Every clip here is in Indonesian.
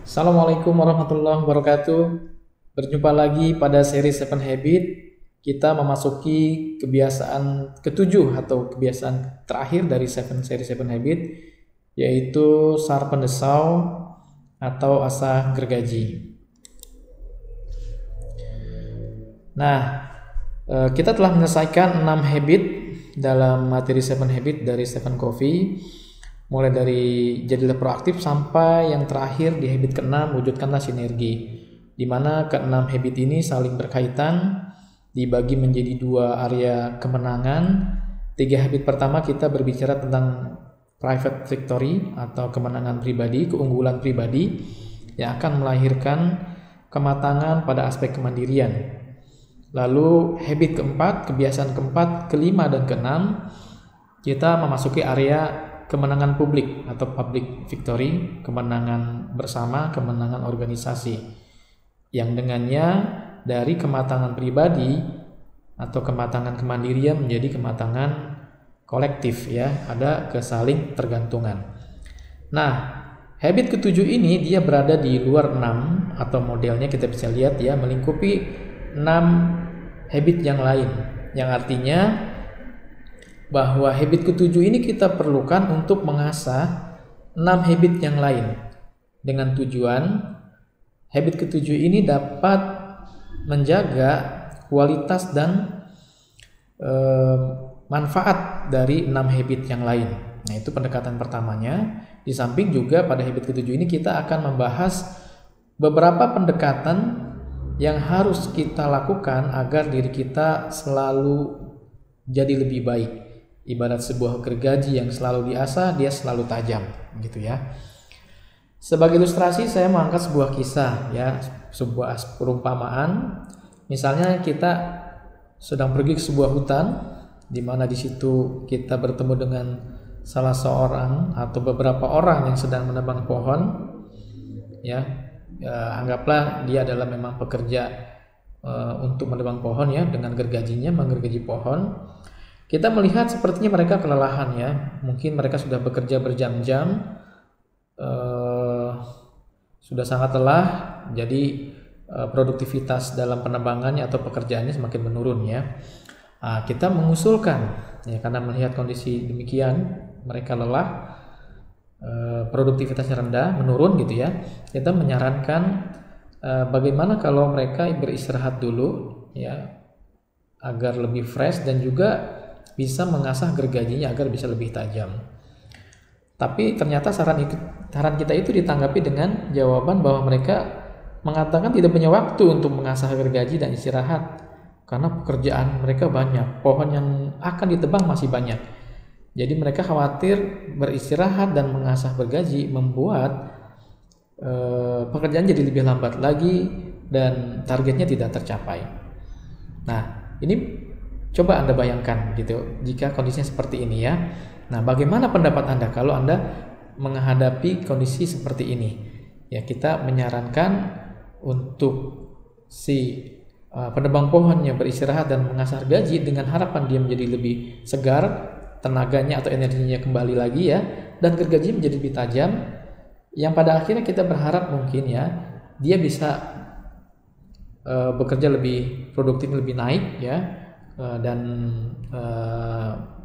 Assalamualaikum warahmatullahi wabarakatuh. Berjumpa lagi pada seri Seven Habit. Kita memasuki kebiasaan ketujuh atau kebiasaan terakhir dari seri Seven Habit, yaitu sharpen the saw atau asah gergaji. Nah, kita telah menyelesaikan 6 habit dalam materi Seven Habit dari Stephen Covey, mulai dari jadilah proaktif sampai yang terakhir di habit ke-6, wujudkanlah sinergi, di mana ke-6 habit ini saling berkaitan, dibagi menjadi 2 area kemenangan. 3 habit pertama kita berbicara tentang private victory atau kemenangan pribadi, keunggulan pribadi yang akan melahirkan kematangan pada aspek kemandirian. Lalu habit keempat, kebiasaan keempat, kelima, dan keenam, kita memasuki area kemenangan publik atau public victory, kemenangan bersama, kemenangan organisasi, yang dengannya dari kematangan pribadi atau kematangan kemandirian menjadi kematangan kolektif, ya, ada kesaling tergantungan. Nah, habit ketujuh ini dia berada di luar 6 atau modelnya kita bisa lihat ya, melingkupi 6 habit yang lain, yang artinya bahwa habit ketujuh ini kita perlukan untuk mengasah 6 habit yang lain, dengan tujuan habit ketujuh ini dapat menjaga kualitas dan manfaat dari 6 habit yang lain. Nah, itu pendekatan pertamanya. Di samping juga pada habit ketujuh ini kita akan membahas beberapa pendekatan yang harus kita lakukan agar diri kita selalu jadi lebih baik. Ibarat sebuah gergaji yang selalu diasah, dia selalu tajam, gitu ya. Sebagai ilustrasi saya mengangkat sebuah kisah, ya, sebuah perumpamaan. Misalnya kita sedang pergi ke sebuah hutan, di mana di situ kita bertemu dengan salah seorang atau beberapa orang yang sedang menebang pohon, ya. Anggaplah dia adalah memang pekerja untuk menebang pohon, ya, dengan gergajinya menggergaji pohon. Kita melihat sepertinya mereka kelelahan, ya, mungkin mereka sudah bekerja berjam-jam, sudah sangat lelah, jadi produktivitas dalam penebangannya atau pekerjaannya semakin menurun, ya. Kita mengusulkan, ya, karena melihat kondisi demikian, mereka lelah, produktivitasnya rendah, menurun, gitu ya. Kita menyarankan bagaimana kalau mereka beristirahat dulu, ya, agar lebih fresh dan juga bisa mengasah gergajinya agar bisa lebih tajam. Tapi ternyata saran kita itu ditanggapi dengan jawaban bahwa mereka mengatakan tidak punya waktu untuk mengasah gergaji dan istirahat karena pekerjaan mereka banyak, pohon yang akan ditebang masih banyak. Jadi mereka khawatir beristirahat dan mengasah gergaji membuat pekerjaan jadi lebih lambat lagi dan targetnya tidak tercapai. Nah, ini coba Anda bayangkan gitu, jika kondisinya seperti ini, ya. Nah, bagaimana pendapat Anda kalau Anda menghadapi kondisi seperti ini? Ya, kita menyarankan untuk si penebang pohonnya beristirahat dan mengasah gergaji dengan harapan dia menjadi lebih segar, tenaganya atau energinya kembali lagi, ya, dan gergaji menjadi lebih tajam, yang pada akhirnya kita berharap mungkin, ya, dia bisa bekerja lebih produktif, lebih naik, ya, dan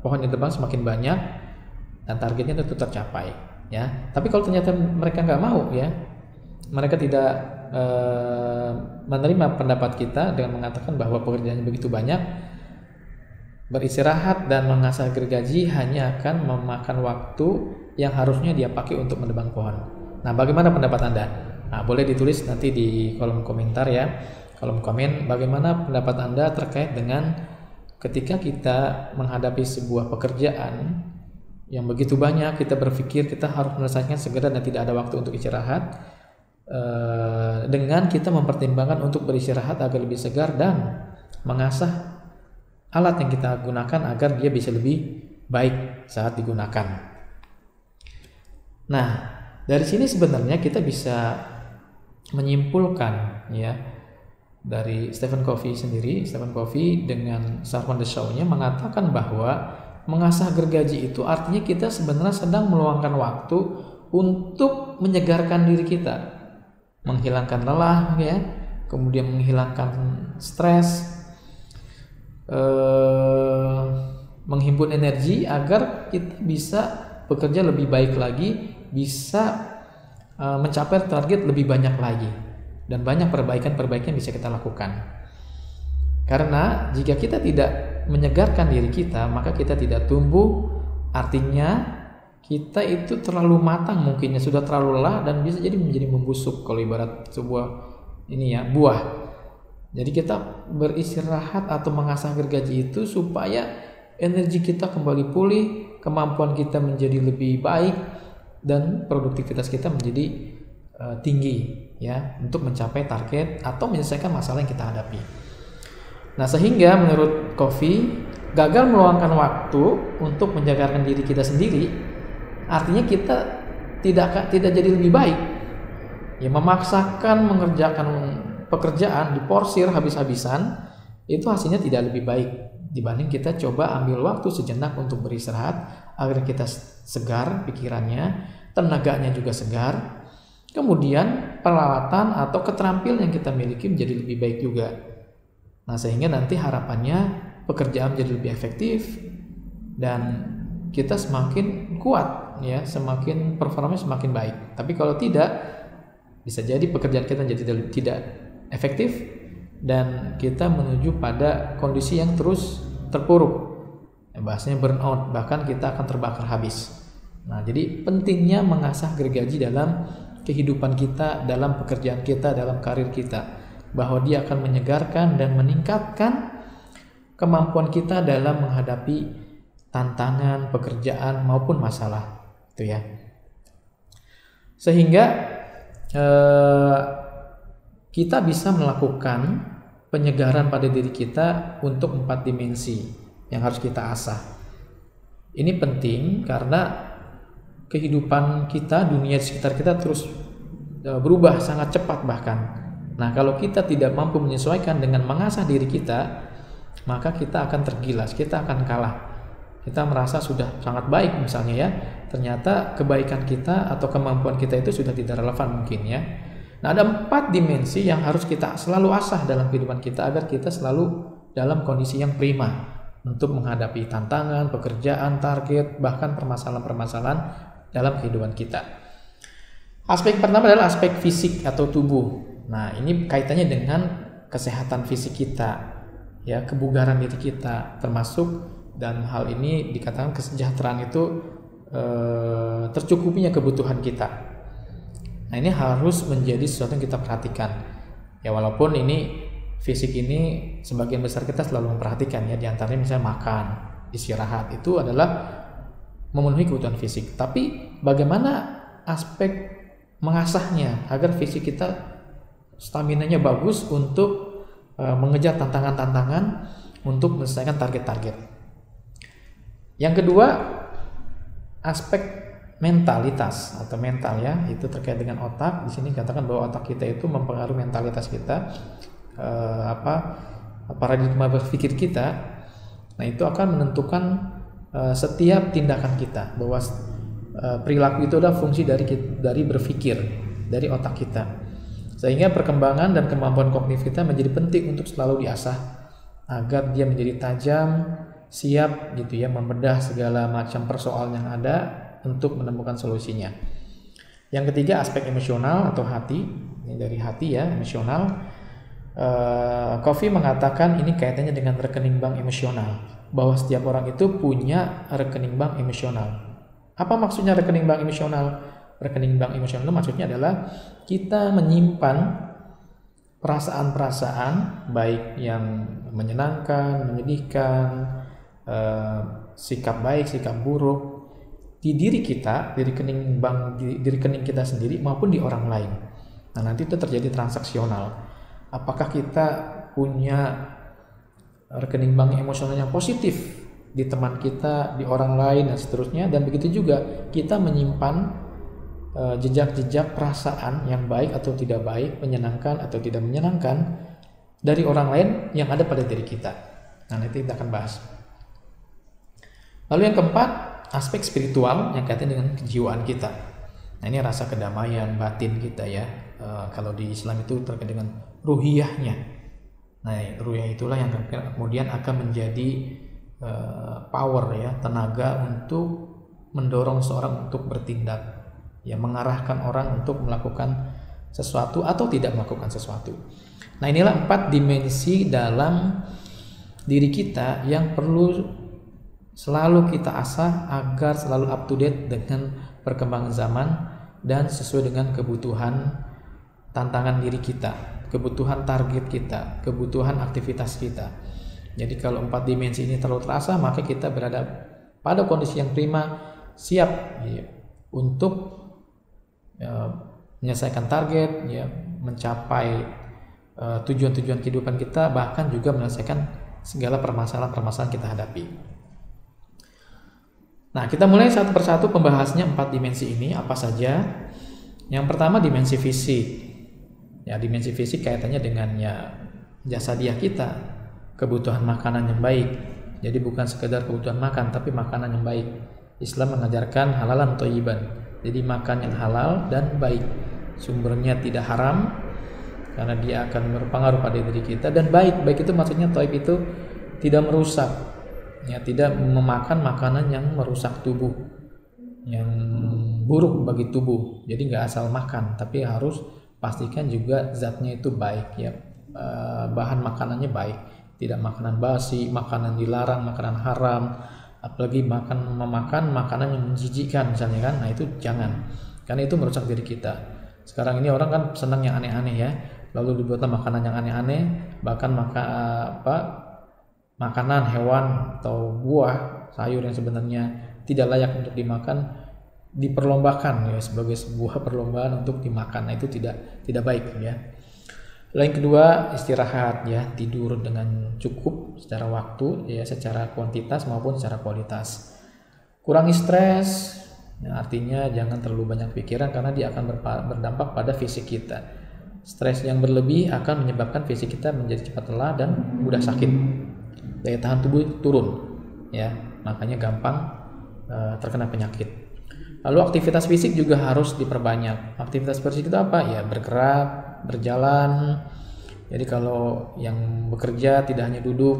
pohon yang tebang semakin banyak dan targetnya tentu tercapai, ya. Tapi kalau ternyata mereka nggak mau, ya, mereka tidak menerima pendapat kita dengan mengatakan bahwa pekerjaannya begitu banyak, beristirahat dan mengasah gergaji hanya akan memakan waktu yang harusnya dia pakai untuk menebang pohon. Nah, bagaimana pendapat Anda? Nah, boleh ditulis nanti di kolom komentar, ya, kolom komen, bagaimana pendapat Anda terkait dengan ketika kita menghadapi sebuah pekerjaan yang begitu banyak, kita berpikir kita harus menyelesaikan segera dan tidak ada waktu untuk istirahat, dengan kita mempertimbangkan untuk beristirahat agar lebih segar dan mengasah alat yang kita gunakan agar dia bisa lebih baik saat digunakan. Nah, dari sini sebenarnya kita bisa menyimpulkan, ya, dari Stephen Covey sendiri. Stephen Covey dengan Sharpen the Saw-nya mengatakan bahwa mengasah gergaji itu artinya kita sebenarnya sedang meluangkan waktu untuk menyegarkan diri kita. menghilangkan lelah ya, kemudian menghilangkan stres, menghimpun energi agar kita bisa bekerja lebih baik lagi, bisa mencapai target lebih banyak lagi, dan banyak perbaikan-perbaikan bisa kita lakukan. Karena jika kita tidak menyegarkan diri kita, maka kita tidak tumbuh, artinya kita itu terlalu matang, mungkinnya sudah terlalu lelah dan bisa jadi menjadi membusuk kalau ibarat sebuah buah. Jadi kita beristirahat atau mengasah gergaji itu supaya energi kita kembali pulih, kemampuan kita menjadi lebih baik, dan produktivitas kita menjadi tinggi ya, untuk mencapai target atau menyelesaikan masalah yang kita hadapi. Nah, sehingga menurut Covey, gagal meluangkan waktu untuk menjagarkan diri kita sendiri artinya kita tidak jadi lebih baik. Ya, memaksakan mengerjakan pekerjaan, diporsir habis-habisan, itu hasilnya tidak lebih baik dibanding kita coba ambil waktu sejenak untuk beristirahat agar kita segar pikirannya, tenaganya juga segar. Kemudian peralatan atau keterampilan yang kita miliki menjadi lebih baik juga. Nah, sehingga nanti harapannya pekerjaan menjadi lebih efektif dan kita semakin kuat ya, semakin performanya semakin baik. Tapi kalau tidak, bisa jadi pekerjaan kita jadi tidak efektif dan kita menuju pada kondisi yang terus terpuruk. Bahasanya burnout, bahkan kita akan terbakar habis. Nah, jadi pentingnya mengasah gergaji dalam kehidupan kita, dalam pekerjaan kita, dalam karir kita, bahwa dia akan menyegarkan dan meningkatkan kemampuan kita dalam menghadapi tantangan, pekerjaan maupun masalah, itu ya. Sehingga kita bisa melakukan penyegaran pada diri kita untuk 4 dimensi yang harus kita asah. Ini penting karena kehidupan kita, dunia di sekitar kita terus berubah sangat cepat bahkan. Nah, kalau kita tidak mampu menyesuaikan dengan mengasah diri kita, maka kita akan tergilas, kita akan kalah. Kita merasa sudah sangat baik misalnya ya, ternyata kebaikan kita atau kemampuan kita itu sudah tidak relevan mungkin ya. Nah, ada 4 dimensi yang harus kita selalu asah dalam kehidupan kita agar kita selalu dalam kondisi yang prima untuk menghadapi tantangan, pekerjaan, target, bahkan permasalahan-permasalahan dalam kehidupan kita. Aspek pertama adalah aspek fisik atau tubuh. Nah, ini kaitannya dengan kesehatan fisik kita ya, kebugaran diri kita termasuk. Dan hal ini dikatakan kesejahteraan itu tercukupinya kebutuhan kita. Nah, ini harus menjadi sesuatu yang kita perhatikan. Ya, walaupun ini fisik ini sebagian besar kita selalu memperhatikan ya, diantaranya misalnya makan, istirahat, itu adalah memenuhi kebutuhan fisik. Tapi bagaimana aspek mengasahnya agar fisik kita staminanya bagus untuk mengejar tantangan-tantangan, untuk menyelesaikan target-target. Yang kedua, aspek mentalitas atau mental ya, itu terkait dengan otak. Di sini katakan bahwa otak kita itu mempengaruhi mentalitas kita, paradigma berpikir kita. Nah, itu akan menentukan setiap tindakan kita, bahwa perilaku itu adalah fungsi dari berpikir, dari otak kita. Sehingga perkembangan dan kemampuan kognitif kita menjadi penting untuk selalu diasah agar dia menjadi tajam, siap gitu ya, membedah segala macam persoalan yang ada untuk menemukan solusinya. Yang ketiga, aspek emosional atau hati. Ini dari hati ya, emosional. Covey mengatakan ini kaitannya dengan rekening bank emosional, bahwa setiap orang itu punya rekening bank emosional. Apa maksudnya rekening bank emosional? Rekening bank emosional itu maksudnya adalah kita menyimpan perasaan-perasaan baik yang menyenangkan, menyedihkan, sikap baik, sikap buruk di diri kita, di rekening bank, di rekening kita sendiri maupun di orang lain. Nah, nanti itu terjadi transaksional. Apakah kita punya rekening bank emosional yang positif di teman kita, di orang lain, dan seterusnya. Dan begitu juga kita menyimpan jejak-jejak perasaan yang baik atau tidak baik, menyenangkan atau tidak menyenangkan dari orang lain yang ada pada diri kita. Nah, nanti kita akan bahas. Lalu yang keempat, aspek spiritual yang kaitan dengan kejiwaan kita. Nah, ini rasa kedamaian batin kita ya. Kalau di Islam itu terkait dengan ruhiyahnya. Nah, ruhiyah itulah yang kemudian akan menjadi power ya, tenaga untuk mendorong seorang untuk bertindak, ya, mengarahkan orang untuk melakukan sesuatu atau tidak melakukan sesuatu. Nah, inilah 4 dimensi dalam diri kita yang perlu selalu kita asah agar selalu up to date dengan perkembangan zaman dan sesuai dengan kebutuhan tantangan diri kita, kebutuhan target kita, kebutuhan aktivitas kita. Jadi kalau 4 dimensi ini terlalu terasa, maka kita berada pada kondisi yang prima, siap ya, untuk menyelesaikan target, ya, mencapai tujuan-tujuan kehidupan kita, bahkan juga menyelesaikan segala permasalahan-permasalahan kita hadapi. Nah, kita mulai satu persatu pembahasannya 4 dimensi ini apa saja. Yang pertama dimensi fisik. Ya, dimensi fisik kaitannya dengan ya jasadiah kita, kebutuhan makanan yang baik. Jadi bukan sekedar kebutuhan makan, tapi makanan yang baik. Islam mengajarkan halalan thayyiban. Jadi makan yang halal dan baik. Sumbernya tidak haram karena dia akan berpengaruh pada diri kita, dan baik itu maksudnya thayyib itu tidak merusak. Ya, tidak memakan makanan yang merusak tubuh, yang buruk bagi tubuh. Jadi nggak asal makan, tapi harus pastikan juga zatnya itu baik ya, bahan makanannya baik, tidak makanan basi, makanan dilarang, makanan haram, apalagi memakan makanan yang menjijikkan misalnya kan. Nah, itu jangan, karena itu merusak diri kita. Sekarang ini orang kan senang yang aneh-aneh ya, lalu dibuatlah makanan yang aneh-aneh, bahkan makanan hewan atau buah, sayur yang sebenarnya tidak layak untuk dimakan diperlombakan ya, sebagai sebuah perlombaan untuk dimakan. Nah, itu tidak baik ya. Lalu yang kedua, istirahat ya, tidur dengan cukup secara waktu ya, secara kuantitas maupun secara kualitas. Kurangi stres ya, artinya jangan terlalu banyak pikiran karena dia akan berdampak pada fisik kita. Stres yang berlebih akan menyebabkan fisik kita menjadi cepat lelah dan mudah sakit. Daya tahan tubuh turun ya, makanya gampang terkena penyakit. Lalu aktivitas fisik juga harus diperbanyak. Aktivitas fisik itu apa? Ya, bergerak, berjalan. Jadi kalau yang bekerja tidak hanya duduk,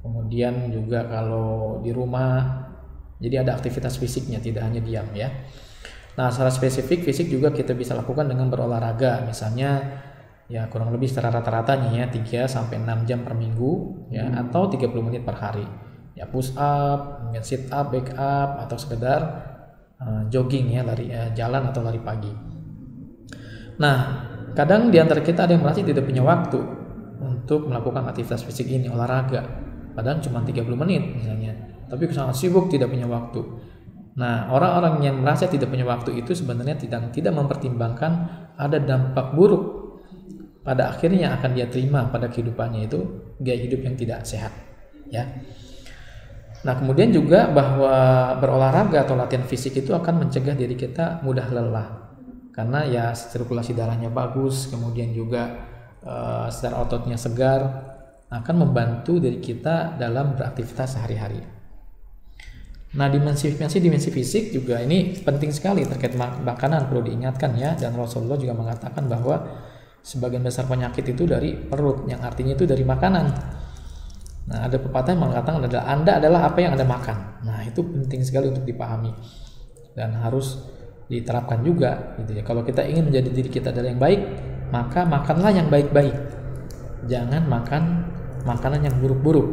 kemudian juga kalau di rumah, jadi ada aktivitas fisiknya, tidak hanya diam ya. Nah, secara spesifik fisik juga kita bisa lakukan dengan berolahraga. Misalnya ya kurang lebih secara rata-ratanya ya 3-6 jam per minggu ya, atau 30 menit per hari. Ya, push up, sit up, back up, atau sekedar jogging ya, lari jalan atau lari pagi. Nah, kadang di antara kita ada yang merasa tidak punya waktu untuk melakukan aktivitas fisik ini, olahraga, padahal cuma 30 menit misalnya, tapi sangat sibuk, tidak punya waktu. Nah, orang-orang yang merasa tidak punya waktu itu sebenarnya tidak mempertimbangkan ada dampak buruk pada akhirnya akan dia terima pada kehidupannya, itu gaya hidup yang tidak sehat ya. Nah, kemudian juga bahwa berolahraga atau latihan fisik itu akan mencegah diri kita mudah lelah, karena ya sirkulasi darahnya bagus, kemudian juga secara ototnya segar, akan membantu diri kita dalam beraktivitas sehari-hari. Nah, dimensi fisik juga ini penting sekali terkait makanan, perlu diingatkan ya, dan Rasulullah juga mengatakan bahwa sebagian besar penyakit itu dari perut, yang artinya itu dari makanan. Nah, ada pepatah yang mengatakan adalah Anda adalah apa yang Anda makan. Nah, itu penting sekali untuk dipahami dan harus diterapkan juga gitu ya. Kalau kita ingin menjadi diri kita adalah yang baik, maka makanlah yang baik-baik. Jangan makan makanan yang buruk-buruk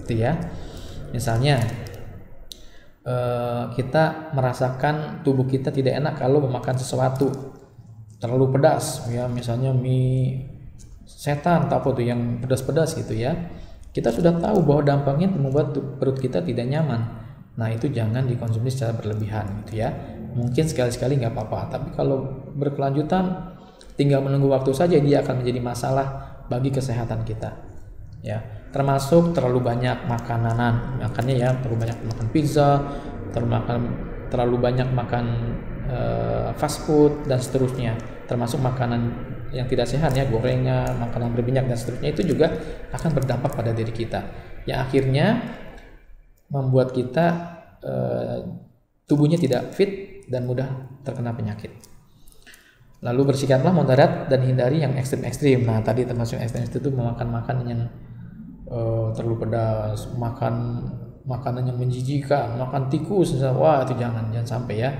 gitu ya. Misalnya kita merasakan tubuh kita tidak enak kalau memakan sesuatu terlalu pedas ya, misalnya mie setan atau apa tuh yang pedas-pedas gitu ya. Kita sudah tahu bahwa dampaknya membuat perut kita tidak nyaman. Nah, itu jangan dikonsumsi secara berlebihan gitu ya. Mungkin sekali-sekali nggak apa-apa, tapi kalau berkelanjutan tinggal menunggu waktu saja, dia akan menjadi masalah bagi kesehatan kita ya. Termasuk terlalu banyak makanan, makannya ya, terlalu banyak makan pizza, terlalu banyak makan fast food dan seterusnya, termasuk makanan yang tidak sehat ya, gorengan, makanan berminyak dan seterusnya, itu juga akan berdampak pada diri kita yang akhirnya membuat kita tubuhnya tidak fit dan mudah terkena penyakit. Lalu bersihkanlah moderat dan hindari yang ekstrim-ekstrim. Nah, tadi termasuk ekstrim itu memakan makanan yang terlalu pedas, makan makanan yang menjijikan, makan tikus, wah itu jangan sampai ya,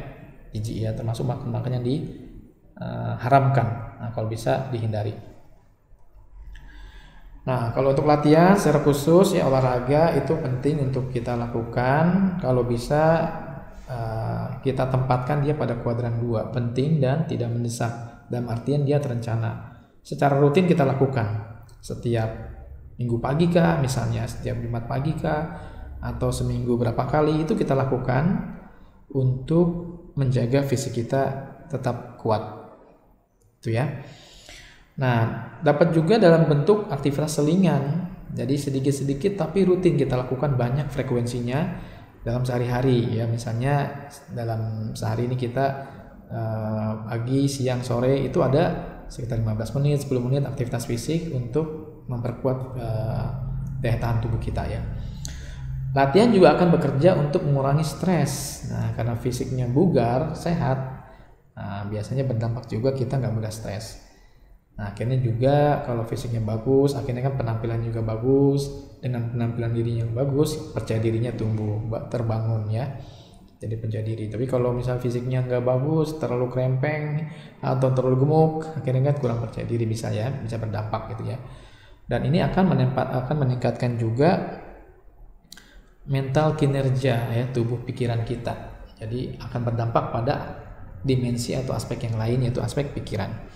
jijik ya, termasuk makan yang diharamkan. Nah, kalau bisa dihindari. Nah, kalau untuk latihan secara khusus ya, olahraga itu penting untuk kita lakukan. Kalau bisa kita tempatkan dia pada kuadran 2, penting dan tidak mendesak. Dalam artian dia terencana. Secara rutin kita lakukan. Setiap minggu pagi kah, misalnya setiap Jumat pagi kah, atau seminggu berapa kali, itu kita lakukan untuk menjaga fisik kita tetap kuat. Itu ya. Nah, dapat juga dalam bentuk aktivitas selingan. Jadi sedikit-sedikit tapi rutin kita lakukan, banyak frekuensinya dalam sehari-hari ya. Misalnya dalam sehari ini kita pagi, siang, sore itu ada sekitar 15 menit, 10 menit aktivitas fisik untuk memperkuat daya tahan tubuh kita ya. Latihan juga akan bekerja untuk mengurangi stres. Nah, karena fisiknya bugar, sehat, biasanya berdampak juga kita nggak mudah stres. Nah, akhirnya juga kalau fisiknya bagus, akhirnya kan penampilan juga bagus. Dengan penampilan diri yang bagus, percaya dirinya tumbuh, terbangun ya. Jadi percaya diri. Tapi kalau misalnya fisiknya nggak bagus, terlalu krempeng atau terlalu gemuk, akhirnya kan kurang percaya diri, bisa berdampak gitu ya. Dan ini akan meningkatkan juga mental kinerja ya, tubuh pikiran kita. Jadi akan berdampak pada dimensi atau aspek yang lain, yaitu aspek pikiran.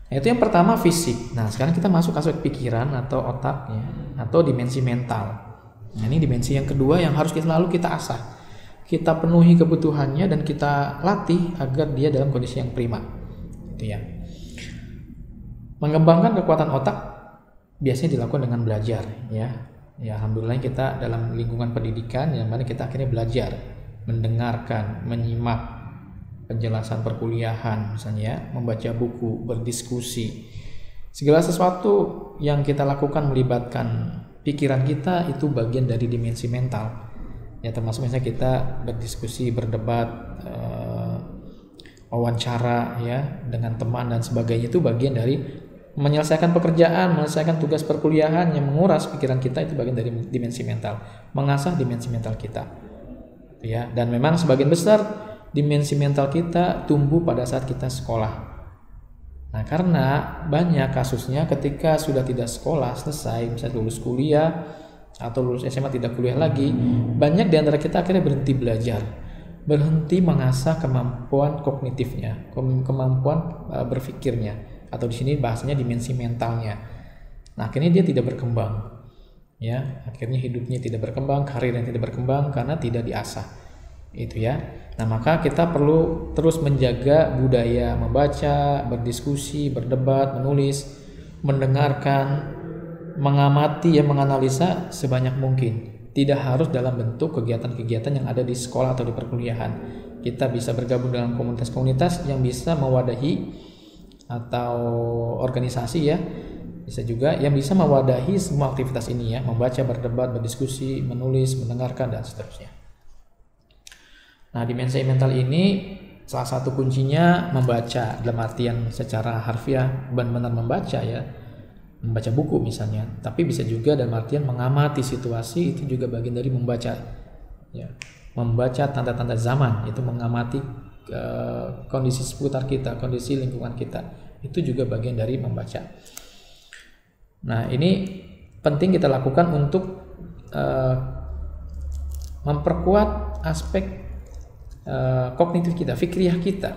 Nah, itu yang pertama fisik. Nah, sekarang kita masuk aspek pikiran atau otak ya, atau dimensi mental. Nah, ini dimensi yang kedua yang harus selalu kita asah. Kita penuhi kebutuhannya dan kita latih agar dia dalam kondisi yang prima. Gitu ya. Mengembangkan kekuatan otak biasanya dilakukan dengan belajar ya. Ya, alhamdulillah kita dalam lingkungan pendidikan yang mana kita akhirnya belajar, mendengarkan, menyimak penjelasan perkuliahan misalnya, membaca buku, berdiskusi. Segala sesuatu yang kita lakukan melibatkan pikiran kita itu bagian dari dimensi mental. Ya, termasuk misalnya kita berdiskusi, berdebat, wawancara ya dengan teman dan sebagainya, itu bagian dari menyelesaikan pekerjaan, menyelesaikan tugas perkuliahan yang menguras pikiran kita, itu bagian dari dimensi mental, mengasah dimensi mental kita. Ya, dan memang sebagian besar dimensi mental kita tumbuh pada saat kita sekolah. Nah, karena banyak kasusnya ketika sudah tidak sekolah, selesai, misalnya lulus kuliah atau lulus SMA tidak kuliah lagi, banyak di antara kita akhirnya berhenti belajar, berhenti mengasah kemampuan kognitifnya, kemampuan berpikirnya, atau di sini bahasanya dimensi mentalnya. Nah, akhirnya dia tidak berkembang. Ya, akhirnya hidupnya tidak berkembang, karirnya tidak berkembang karena tidak diasah. Itu ya. Nah, maka kita perlu terus menjaga budaya membaca, berdiskusi, berdebat, menulis, mendengarkan, mengamati, menganalisa sebanyak mungkin. Tidak harus dalam bentuk kegiatan-kegiatan yang ada di sekolah atau di perkuliahan. Kita bisa bergabung dalam komunitas-komunitas yang bisa mewadahi atau organisasi ya. Bisa juga yang bisa mewadahi semua aktivitas ini ya, membaca, berdebat, berdiskusi, menulis, mendengarkan dan seterusnya. Nah, dimensi mental ini salah satu kuncinya membaca, dalam artian secara harfiah benar-benar membaca ya, membaca buku misalnya. Tapi bisa juga dalam artian mengamati situasi, itu juga bagian dari membaca ya. Membaca tanda-tanda zaman, itu mengamati kondisi seputar kita, kondisi lingkungan kita, itu juga bagian dari membaca. Nah, ini penting kita lakukan untuk memperkuat aspek kognitif kita, fikriyah kita.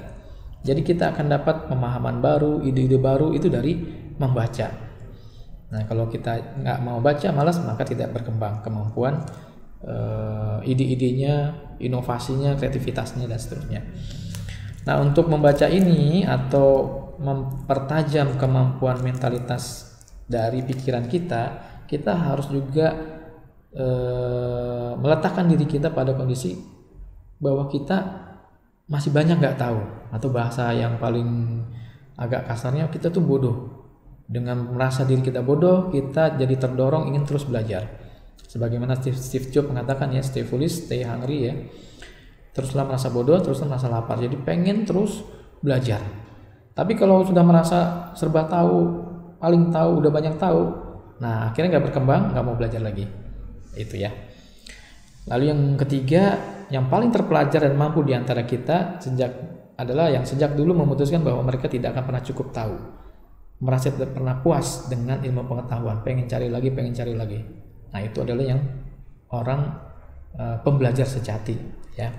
Jadi kita akan dapat pemahaman baru, ide-ide baru itu dari membaca. Nah, kalau kita nggak mau baca, malas, maka tidak berkembang kemampuan ide-idenya, inovasinya, kreativitasnya dan seterusnya. Nah, untuk membaca ini atau mempertajam kemampuan mentalitas dari pikiran kita, kita harus juga meletakkan diri kita pada kondisi bahwa kita masih banyak nggak tahu, atau bahasa yang paling agak kasarnya, kita tuh bodoh. Dengan merasa diri kita bodoh, kita jadi terdorong ingin terus belajar. Sebagaimana Steve Jobs mengatakan ya, stay foolish, stay hungry ya. teruslah merasa bodoh, teruslah merasa lapar. Jadi pengen terus belajar. Tapi kalau sudah merasa serba tahu, paling tahu, udah banyak tahu, nah akhirnya nggak berkembang, nggak mau belajar lagi. Itu ya. Lalu yang ketiga, yang paling terpelajar dan mampu di antara kita adalah yang sejak dulu memutuskan bahwa mereka tidak akan pernah cukup tahu, merasa tidak pernah puas dengan ilmu pengetahuan, pengen cari lagi. Nah itu adalah yang orang pembelajar sejati ya.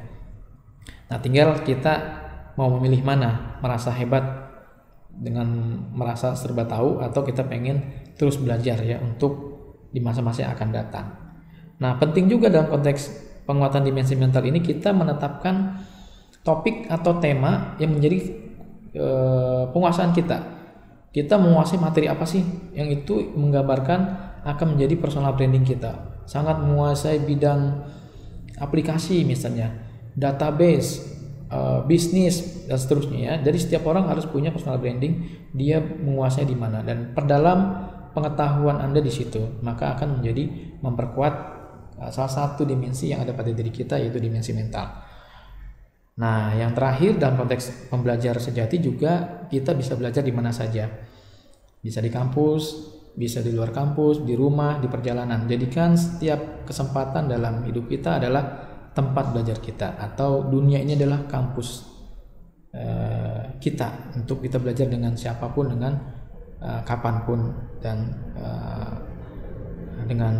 Nah tinggal kita mau memilih mana, merasa hebat dengan merasa serba tahu, atau kita pengen terus belajar ya untuk di masa-masa yang akan datang. Nah penting juga dalam konteks penguatan dimensi mental ini kita menetapkan topik atau tema yang menjadi penguasaan kita. Kita menguasai materi apa sih yang itu menggambarkan akan menjadi personal branding kita. Sangat menguasai bidang aplikasi misalnya, database, bisnis dan seterusnya ya. Jadi setiap orang harus punya personal branding, dia menguasai di mana, dan perdalam pengetahuan Anda di situ, maka akan menjadi memperkuat salah satu dimensi yang ada pada diri kita, yaitu dimensi mental. Nah, yang terakhir dalam konteks pembelajar sejati juga kita bisa belajar di mana saja. Bisa di kampus, bisa di luar kampus, di rumah, di perjalanan. Jadikan setiap kesempatan dalam hidup kita adalah tempat belajar kita, atau dunia ini adalah kampus kita untuk kita belajar dengan siapapun, dengan kapanpun, dan dengan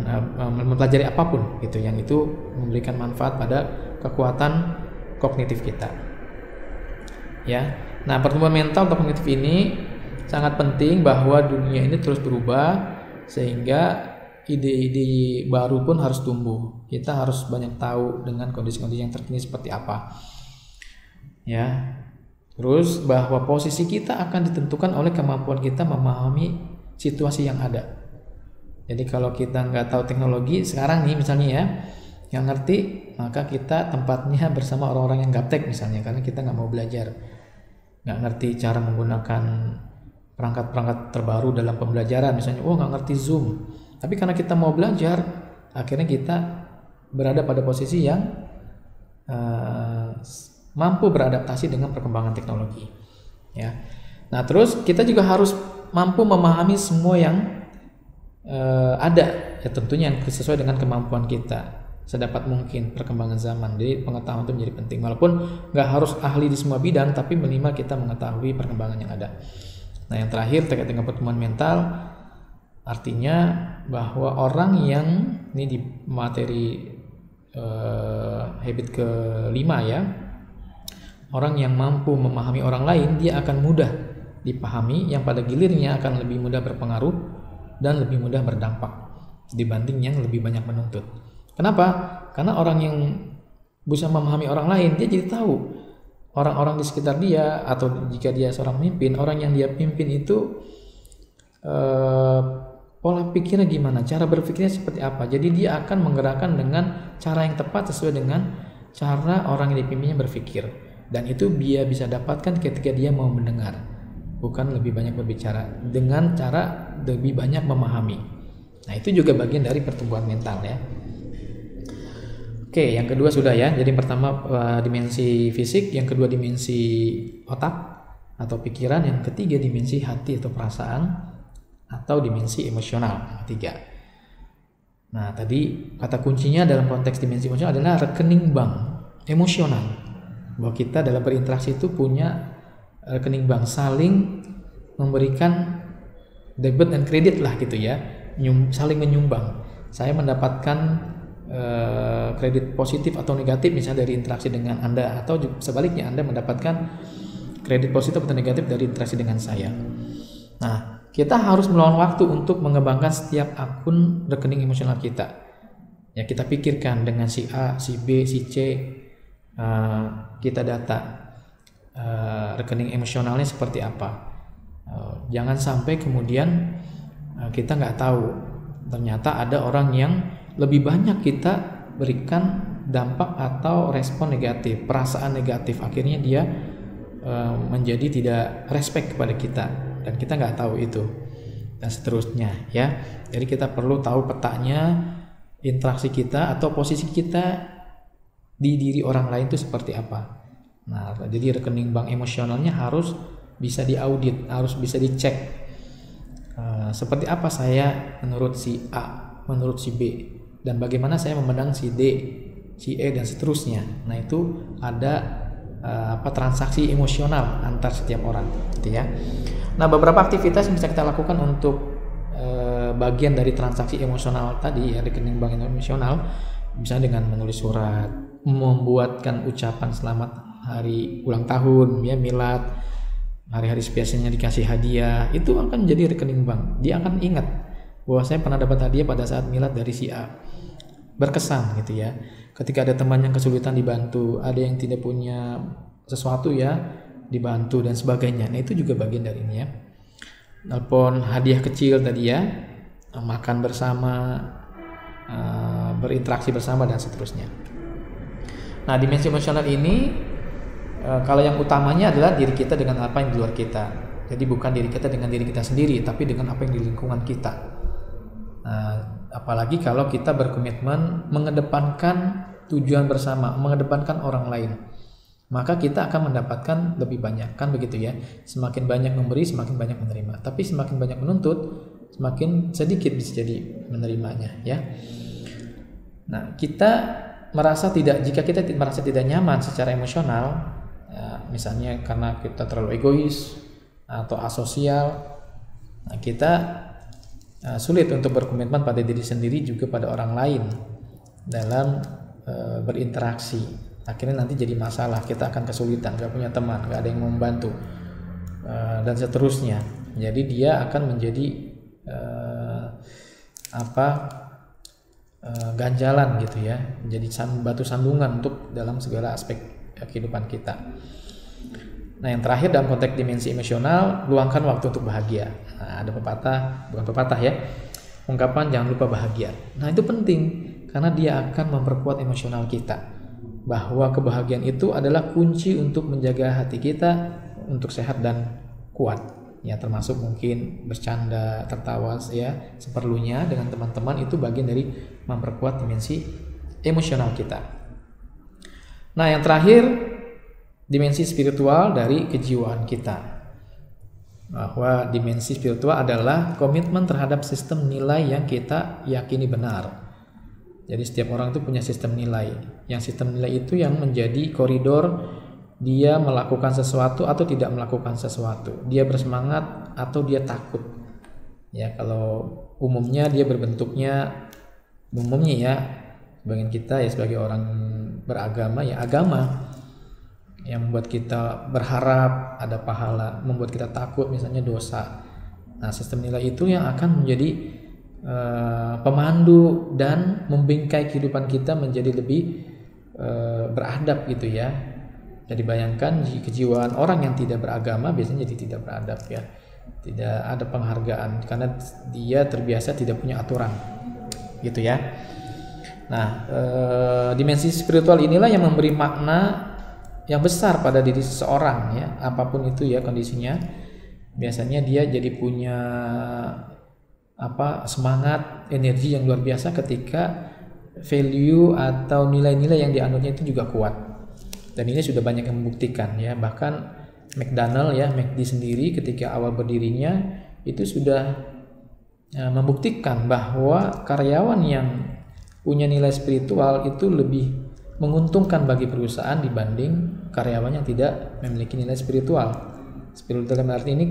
mempelajari apapun gitu, yang itu memberikan manfaat pada kekuatan kognitif kita ya. Nah pertumbuhan mental atau kognitif ini sangat penting, bahwa dunia ini terus berubah sehingga ide-ide baru pun harus tumbuh. Kita harus banyak tahu dengan kondisi-kondisi yang terkini seperti apa ya. Terus bahwa posisi kita akan ditentukan oleh kemampuan kita memahami situasi yang ada. Jadi kalau kita nggak tahu teknologi sekarang nih misalnya ya, yang ngerti, maka kita tempatnya bersama orang-orang yang gaptek misalnya, karena kita nggak mau belajar, nggak ngerti cara menggunakan perangkat-perangkat terbaru dalam pembelajaran misalnya, nggak ngerti Zoom. Tapi karena kita mau belajar, akhirnya kita berada pada posisi yang mampu beradaptasi dengan perkembangan teknologi ya. Nah terus kita juga harus mampu memahami semua yang ada ya, tentunya yang sesuai dengan kemampuan kita sedapat mungkin perkembangan zaman. Jadi pengetahuan itu menjadi penting, walaupun nggak harus ahli di semua bidang, tapi minimal kita mengetahui perkembangan yang ada. Nah yang terakhir terkait dengan pertumbuhan mental, artinya bahwa orang yang ini di materi habit ke-5 ya, orang yang mampu memahami orang lain, dia akan mudah dipahami, yang pada gilirnya akan lebih mudah berpengaruh dan lebih mudah berdampak dibanding yang lebih banyak menuntut. Kenapa? Karena orang yang bisa memahami orang lain, dia jadi tahu orang-orang di sekitar dia, atau jika dia seorang pemimpin, orang yang dia pimpin itu pola pikirnya gimana, cara berpikirnya seperti apa. Jadi dia akan menggerakkan dengan cara yang tepat sesuai dengan cara orang yang dipimpinnya berpikir, dan itu dia bisa dapatkan ketika dia mau mendengar, bukan lebih banyak berbicara, dengan cara lebih banyak memahami. Nah itu juga bagian dari pertumbuhan mental ya. Oke, yang kedua sudah ya. Jadi pertama dimensi fisik, yang kedua dimensi otak atau pikiran, yang ketiga dimensi hati atau perasaan, atau dimensi emosional yang ketiga. Nah tadi kata kuncinya dalam konteks dimensi emosional adalah rekening bank emosional, bahwa kita dalam berinteraksi itu punya rekening bank, saling memberikan debit dan kredit lah gitu ya, saling menyumbang. Saya mendapatkan kredit positif atau negatif misalnya dari interaksi dengan Anda, atau sebaliknya Anda mendapatkan kredit positif atau negatif dari interaksi dengan saya. Nah kita harus meluangkan waktu untuk mengembangkan setiap akun rekening emosional kita ya. Kita pikirkan dengan si A, si B, si C, kita data rekening emosionalnya seperti apa. Jangan sampai kemudian kita nggak tahu, ternyata ada orang yang lebih banyak kita berikan dampak atau respon negatif, perasaan negatif, akhirnya dia menjadi tidak respect kepada kita, dan kita nggak tahu itu, dan seterusnya ya. Jadi kita perlu tahu petanya interaksi kita atau posisi kita di diri orang lain itu seperti apa. Nah, jadi rekening bank emosionalnya harus bisa diaudit, harus bisa dicek. Seperti apa saya menurut si A, menurut si B, dan bagaimana saya memandang si D, si E, dan seterusnya. Nah, itu ada transaksi emosional antar setiap orang, gitu ya. Nah, beberapa aktivitas yang bisa kita lakukan untuk bagian dari transaksi emosional tadi, ya, rekening bank emosional, misalnya dengan menulis surat, membuatkan ucapan selamat hari ulang tahun, ya, milad, hari-hari spesialnya dikasih hadiah, itu akan jadi rekening bank. Dia akan ingat bahwa saya pernah dapat hadiah pada saat milad dari si A. Berkesan, gitu ya. Ketika ada teman yang kesulitan dibantu, ada yang tidak punya sesuatu, ya, dibantu dan sebagainya. Nah, itu juga bagian dari ini, ya. Telepon hadiah kecil tadi, ya, makan bersama, berinteraksi bersama, dan seterusnya. Nah, dimensi emosional ini kalau yang utamanya adalah diri kita dengan apa yang di luar kita. Jadi bukan diri kita dengan diri kita sendiri, tapi dengan apa yang di lingkungan kita. Apalagi kalau kita berkomitmen mengedepankan tujuan bersama, mengedepankan orang lain, maka kita akan mendapatkan lebih banyak, kan begitu, ya. Semakin banyak memberi, semakin banyak menerima. Tapi semakin banyak menuntut, semakin sedikit bisa jadi menerimanya, ya. Nah, jika kita merasa tidak nyaman secara emosional, ya, misalnya karena kita terlalu egois atau asosial, nah, kita sulit untuk berkomitmen pada diri sendiri juga pada orang lain dalam berinteraksi. Akhirnya nanti jadi masalah, kita akan kesulitan, gak punya teman, gak ada yang mau membantu, dan seterusnya. Jadi dia akan menjadi ganjalan, gitu ya, menjadi batu sandungan untuk dalam segala aspek kehidupan kita. Nah, yang terakhir dalam konteks dimensi emosional, luangkan waktu untuk bahagia. Nah, ada bukan pepatah, ya, ungkapan jangan lupa bahagia. Nah, itu penting karena dia akan memperkuat emosional kita, bahwa kebahagiaan itu adalah kunci untuk menjaga hati kita untuk sehat dan kuat, ya, termasuk mungkin bercanda, tertawa, ya, seperlunya dengan teman-teman. Itu bagian dari memperkuat dimensi emosional kita. Nah, yang terakhir, dimensi spiritual dari kejiwaan kita, bahwa dimensi spiritual adalah komitmen terhadap sistem nilai yang kita yakini benar. Jadi setiap orang itu punya sistem nilai, yang sistem nilai itu yang menjadi koridor dia melakukan sesuatu atau tidak melakukan sesuatu, dia bersemangat atau dia takut, ya. Kalau umumnya dia berbentuknya, ya, sebagian kita, ya, sebagai orang beragama, ya, agama yang membuat kita berharap ada pahala, membuat kita takut misalnya dosa. Nah, sistem nilai itu yang akan menjadi pemandu dan membingkai kehidupan kita menjadi lebih beradab, gitu ya. Jadi bayangkan kejiwaan orang yang tidak beragama biasanya jadi tidak beradab, ya, tidak ada penghargaan karena dia terbiasa tidak punya aturan, gitu ya. Nah, dimensi spiritual inilah yang memberi makna yang besar pada diri seseorang, ya, apapun itu, ya, kondisinya. Biasanya dia jadi punya semangat, energi yang luar biasa ketika value atau nilai-nilai yang dianutnya itu juga kuat. Dan ini sudah banyak yang membuktikan, ya. Bahkan McD sendiri ketika awal berdirinya itu sudah membuktikan bahwa karyawan yang punya nilai spiritual itu lebih menguntungkan bagi perusahaan dibanding karyawan yang tidak memiliki nilai spiritual. Spiritual dalam arti ini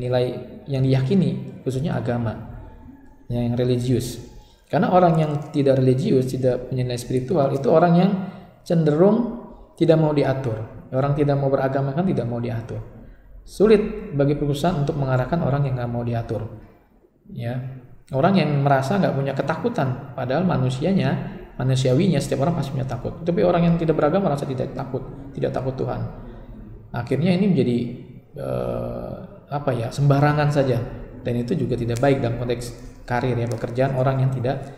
nilai yang diyakini, khususnya agama, yang religius. Karena orang yang tidak religius, tidak punya nilai spiritual, itu orang yang cenderung tidak mau diatur. Orang tidak mau beragama kan tidak mau diatur. Sulit bagi perusahaan untuk mengarahkan orang yang nggak mau diatur, ya. Orang yang merasa nggak punya ketakutan, padahal manusiawinya setiap orang pasti punya takut. Tapi orang yang tidak beragama merasa tidak takut Tuhan. Akhirnya ini menjadi sembarangan saja, dan itu juga tidak baik dalam konteks karir, ya, pekerjaan orang yang tidak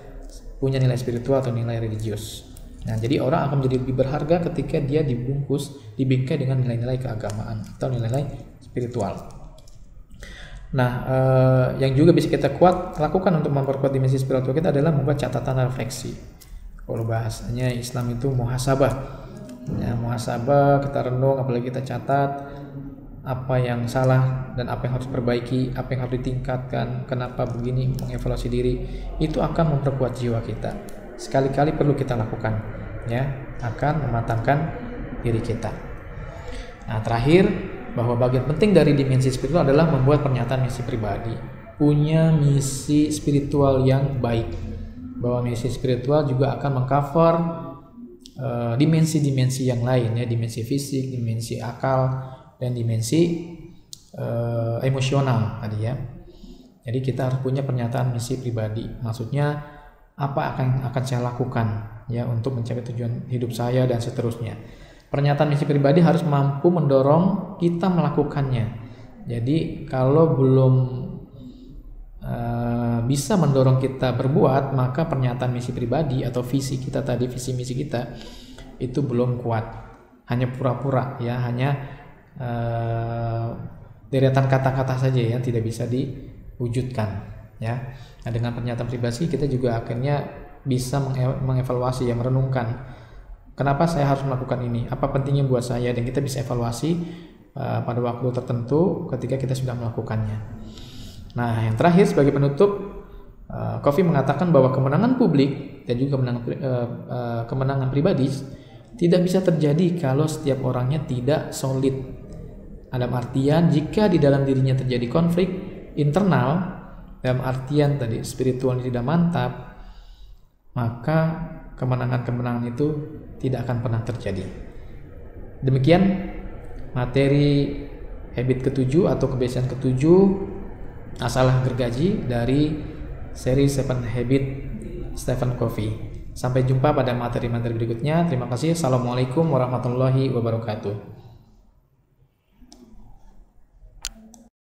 punya nilai spiritual atau nilai religius. Nah, jadi orang akan menjadi lebih berharga ketika dia dibingkai dengan nilai-nilai keagamaan atau nilai-nilai spiritual. Nah, yang juga bisa kita lakukan untuk memperkuat dimensi spiritual kita adalah membuat catatan refleksi Kalau bahasanya Islam itu muhasabah. Ya, muhasabah, kita renung, apalagi kita catat apa yang salah dan apa yang harus perbaiki, apa yang harus ditingkatkan, kenapa begini, mengevaluasi diri. Itu akan memperkuat jiwa kita. Sekali-kali perlu kita lakukan, ya, akan mematangkan diri kita. Nah, terakhir, bahwa bagian penting dari dimensi spiritual adalah membuat pernyataan misi pribadi, punya misi spiritual yang baik. Bahwa misi spiritual juga akan mengcover dimensi-dimensi yang lain, ya, dimensi fisik, dimensi akal, dan dimensi emosional tadi, ya. Jadi kita harus punya pernyataan misi pribadi. Maksudnya apa akan saya lakukan, ya, untuk mencapai tujuan hidup saya dan seterusnya. Pernyataan misi pribadi harus mampu mendorong kita melakukannya. Jadi kalau belum bisa mendorong kita berbuat, maka pernyataan misi pribadi atau visi kita tadi, visi misi kita itu belum kuat. Hanya pura-pura, ya, hanya deretan kata-kata saja yang tidak bisa diwujudkan, ya. Nah, dengan pernyataan pribadi kita juga akhirnya bisa mengevaluasi, yang merenungkan kenapa saya harus melakukan ini, apa pentingnya buat saya, dan kita bisa evaluasi pada waktu tertentu ketika kita sudah melakukannya. Nah, yang terakhir sebagai penutup, Covey mengatakan bahwa kemenangan publik dan juga kemenangan pribadi tidak bisa terjadi kalau setiap orangnya tidak solid. Dalam artian jika di dalam dirinya terjadi konflik internal, dalam artian tadi spiritualnya tidak mantap, maka kemenangan-kemenangan itu tidak akan pernah terjadi. Demikian materi habit ke-7 atau kebiasaan ke-7 asalah gergaji dari seri 7 Habit Stephen Covey. Sampai jumpa pada materi-materi berikutnya. Terima kasih. Assalamualaikum warahmatullahi wabarakatuh.